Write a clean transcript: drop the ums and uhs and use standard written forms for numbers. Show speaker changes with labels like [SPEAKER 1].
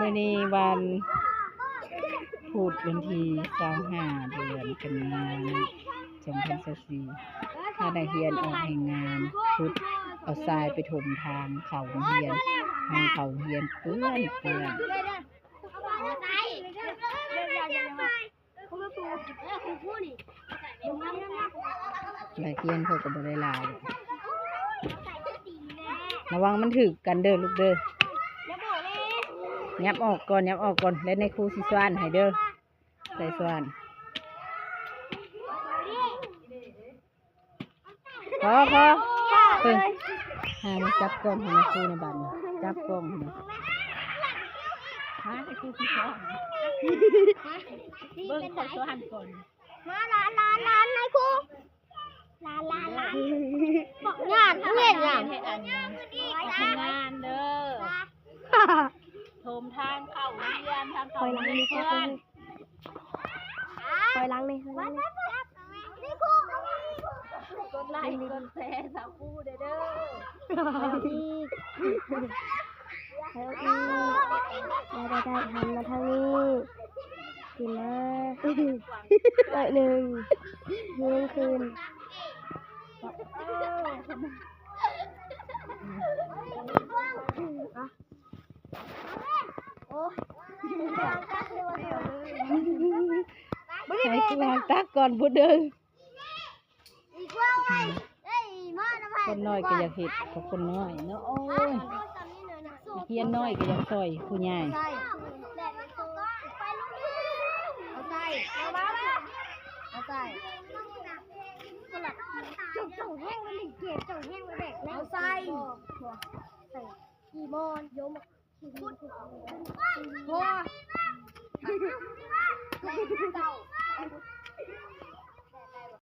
[SPEAKER 1] มื้อนี้วันพุธวันที่25เดือนกันยายน2024ถ้าได้เรียนออกแห่งงานพุธเอาทรายไปถมทางเขาโรงเรียนทางเขาโรงเรียนเปื้อนหลายเรียนเขาก็บ่ได้หลายระวังมันถึกกันเด้อลูกเด้อยับออกก่อนแล้วในครูสิสวนให้เด้อใส่สวนพอเพิ่งหามาจับกล้องให้ในครูในบ้านจับกล้องให้ในครูสิสวนเบิ่งขอสวนก่อน
[SPEAKER 2] มาร้านนายครูร้านบอกงานเห็นอย่าง
[SPEAKER 1] งานเด้อโถมทางเข้าเรียนทางเข้าเรียน
[SPEAKER 2] คอยล้างนี่
[SPEAKER 1] กดไลค์กดแชร์สาวคู่เด้อ
[SPEAKER 2] ได้หันมาทางนี้กินนะต่อยหนึ่งยืนคืน
[SPEAKER 1] ให้กูวางตักก่อนพูดเด้อคนน้อยก็อยากเห็ดกับคนน้อยเนาะโอ้ยเฮียนน้อยก็อยากซอยผู้ใหญ่
[SPEAKER 2] เอาใส่จ่งแห้งไว้หนึ่งเกียร์จ่งแห้งไว้เด็กเอาใส่กี่โมงโยมพอ